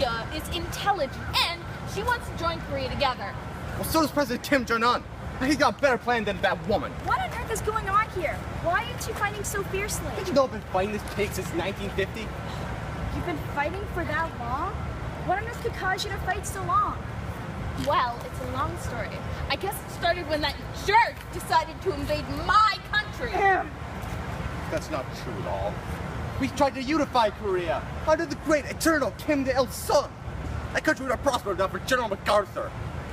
Olivia is intelligent, and she wants to join Korea together. Well, so does President Kim Jong-un. He's got a better plan than that woman. What on earth is going on here? Why aren't you fighting so fiercely? Did you know I've been fighting this pig since 1950? You've been fighting for that long? What on earth could cause you to fight so long? Well, it's a long story. I guess it started when that jerk decided to invade my country. That's not true at all. We tried to unify Korea under the great eternal Kim Il-sung. That country would have prospered enough for General MacArthur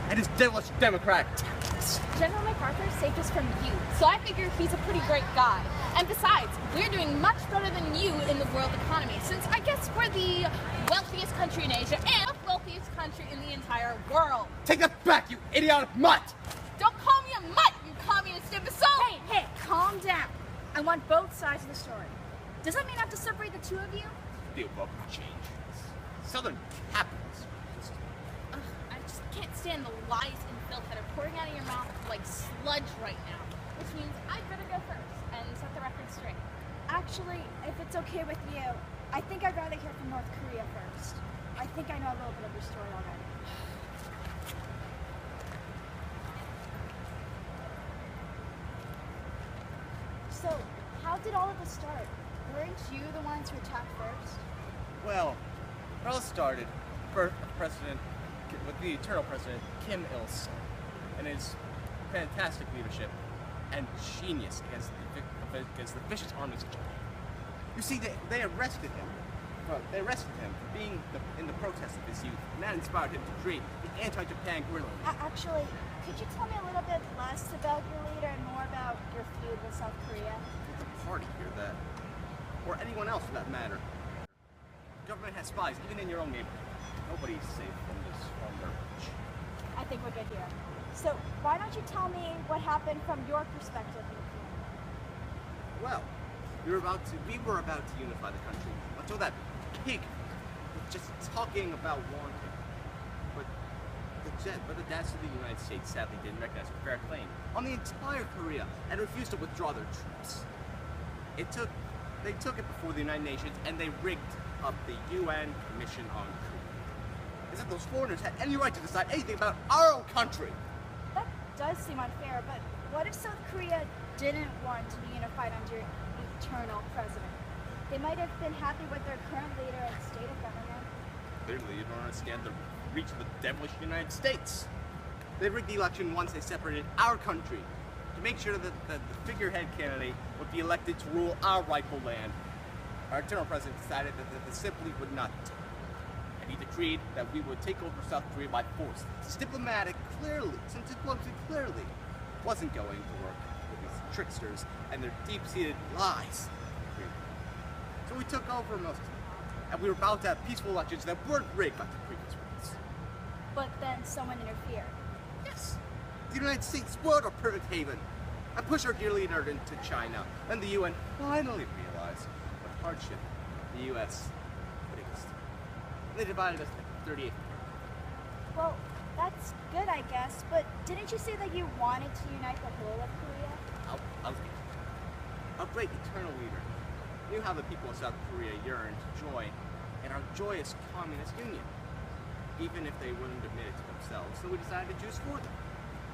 and his devilish Democrat tactics. General MacArthur saved us from you, so I figure he's a pretty great guy. And besides, we're doing much better than you in the world economy, since I guess we're the wealthiest country in Asia and the wealthiest country in the entire world. Take that back, you idiotic mutt! Don't call me a mutt, you communist imbecile! Hey, calm down. I want both sides of the story. Does that mean I have to separate the two of you? Deal will change. Southern capitals. Ugh, I just can't stand the lies and filth that are pouring out of your mouth like sludge right now. Which means I'd better go first and set the record straight. Actually, if it's okay with you, I think I'd rather hear from North Korea first. I think I know a little bit of your story already. So, how did all of this start? Weren't you the ones who attacked first? Well, it all started with the eternal President Kim Il-sung and his fantastic leadership and genius against the vicious armies of Japan. You see, they arrested him. Well, they arrested him for being in the protest of his youth, and that inspired him to create the anti-Japan guerrilla. Actually, could you tell me a little bit less about your leader and more about your feud with South Korea? It's a party here that, or anyone else for that matter. The government has spies, even in your own neighborhood. Nobody's safe from their reach. I think we're good here. So, why don't you tell me what happened from your perspective? Well, we were about to unify the country until that pig was just talking about wanting. But the dads of the United States sadly didn't recognize a fair claim on the entire Korea and refused to withdraw their troops. They took it before the United Nations and they rigged up the UN Commission on Korea. As if those foreigners had any right to decide anything about our own country. That does seem unfair, but what if South Korea didn't want to be unified under eternal president? They might have been happy with their current leader and state of government. Clearly, you don't understand the reach of the devilish United States. They rigged the election once they separated our country to make sure that the figurehead candidate would be elected to rule our rightful land. Our eternal president decided that this simply would not do. And he decreed that we would take over South Korea by force. Since diplomacy clearly wasn't going to work with these tricksters and their deep-seated lies. So we took over most of it. And we were about to have peaceful elections that weren't rigged like the previous ones. But then someone interfered. Yes. The United States spoiled our perfect haven and pushed our dear leader into China. And the UN finally realized what hardship the U.S. put against them. They divided us into 38. Well, that's good, I guess, but didn't you say that you wanted to unite the whole of Korea? Our great eternal leader knew how the people of South Korea yearned to join in our joyous communist union, even if they wouldn't admit it to themselves. So we decided to choose for them.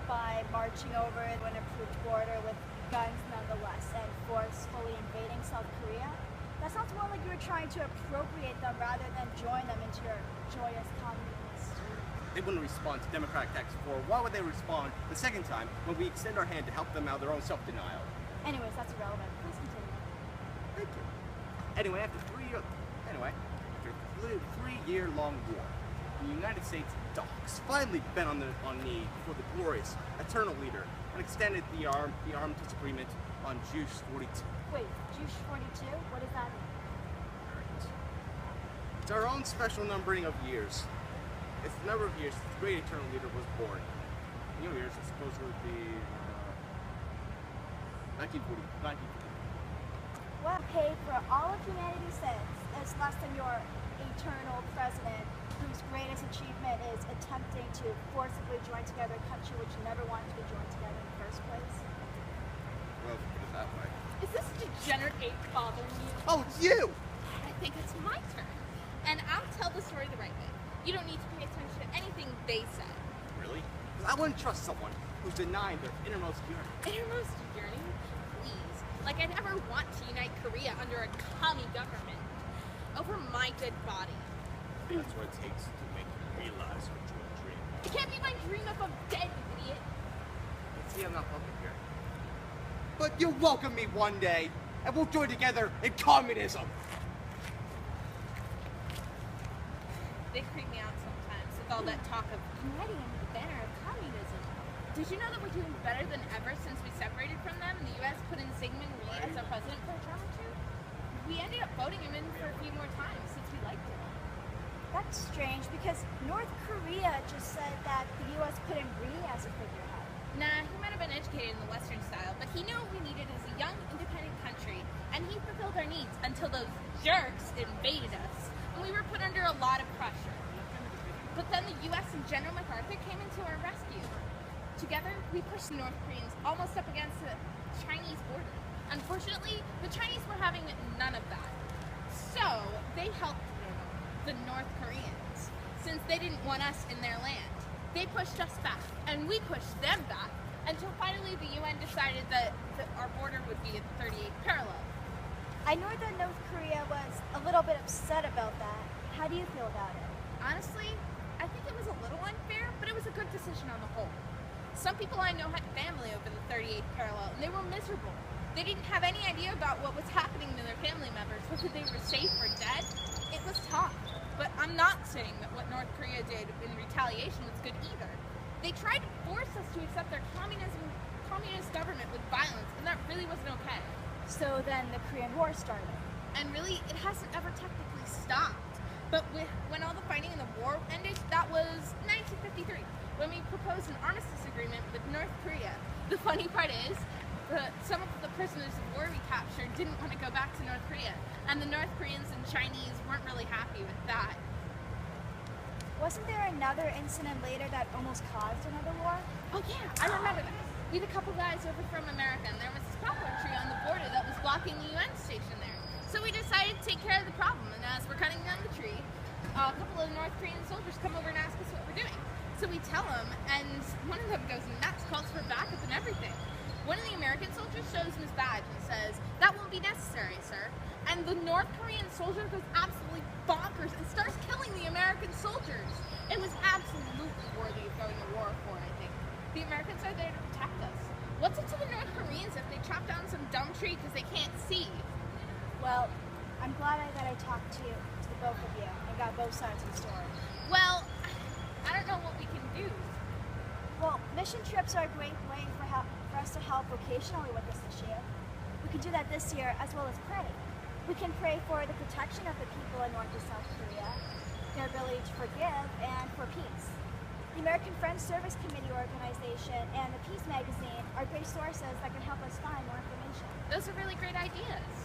By marching over an approved border with guns nonetheless and forcefully invading South Korea? That sounds more like you were trying to appropriate them rather than join them into your joyous communist. They wouldn't respond to democratic attacks before. Why would they respond the second time when we extend our hand to help them out of their own self-denial? Anyways, that's irrelevant. Please continue. Thank you. Anyway, after a 3-year-long war, the United States dogs finally bent on knee before the glorious eternal leader and extended the armed disagreement on June 42. Wait, June 42? What does that mean? It's our own special numbering of years. It's the number of years since the great eternal leader was born. New years is supposed to be 1940. Well, pay for all of humanity's sins as less than your eternal president, whose greatest achievement is attempting to forcibly join together a country which never wanted to be joined together in the first place. Well, put it that way. Is this degenerate ape bothering you? Oh, it's you! I think it's my turn. And I'll tell the story the right way. I wouldn't trust someone who's denying their innermost yearning. Innermost yearning? Please. Like I'd ever want to unite Korea under a commie government. Over my dead body. That's what it takes to make you realize what you dream. It can't be my dream if I'm dead, you idiot. See, I'm not welcome here. But you'll welcome me one day, and we'll join together in communism. They creep me out sometimes with all that talk of uniting under the banner of communism. Did you know that we're doing better than ever since we separated from them and the U.S. put in Syngman Rhee as our president for a term or two? We ended up voting him in for a few more times since we liked him. That's strange because North Korea just said that the U.S. put in Rhee as a figurehead. Nah, he might have been educated in the Western style, but he knew what we needed as a young, independent country, and he fulfilled our needs until those jerks invaded us, and we were put under a lot of pressure. But then the U.S. and General MacArthur came into our rescue. Together, we pushed the North Koreans almost up against the Chinese border. Unfortunately, the Chinese were having none of that. So, they helped the North Koreans, since they didn't want us in their land. They pushed us back, and we pushed them back, until finally the UN decided that our border would be at the 38th parallel. I know that North Korea was a little bit upset about that. How do you feel about it? Honestly, I think it was a little unfair, but it was a good decision on the whole. Some people I know had family over the 38th parallel, and they were miserable. They didn't have any idea about what was happening to their family members, whether they were safe or dead. It was tough, but I'm not saying that what North Korea did in retaliation was good either. They tried to force us to accept their communist government with violence, and that really wasn't okay. So then the Korean War started. And really, it hasn't ever technically stopped. But when all the fighting in the war ended, that was 1953, when we proposed an armistice agreement with North Korea. The funny part is, some of the prisoners of war we captured didn't want to go back to North Korea, and the North Koreans and Chinese weren't really happy with that. Wasn't there another incident later that almost caused another war? Oh yeah, I remember that. We had a couple guys over from America, and there was this poplar tree on the border that was blocking the UN station there. So we decided to take care of the problem, and as we're cutting down the tree, a couple of North Korean soldiers come over and ask us what we're doing. So we tell them, and one of them goes nuts, calls for backup and everything. One of the American soldiers shows him his badge and says, "That won't be necessary, sir." And the North Korean soldier goes absolutely bonkers and starts killing the American soldiers. It was absolutely worthy of going to war for, I think. The Americans are there to protect us. What's it to the North Koreans if they chop down some dumb tree because they can't see? Well, I'm glad that I talked to the both of you and got both sides of the story. Well, I don't know what we can do. Well, mission trips are a great way for us to help vocationally with this issue. We can do that this year as well as pray. We can pray for the protection of the people in North and South Korea, their ability to forgive, and for peace. The American Friends Service Committee organization and the Peace magazine are great sources that can help us find more information. Those are really great ideas.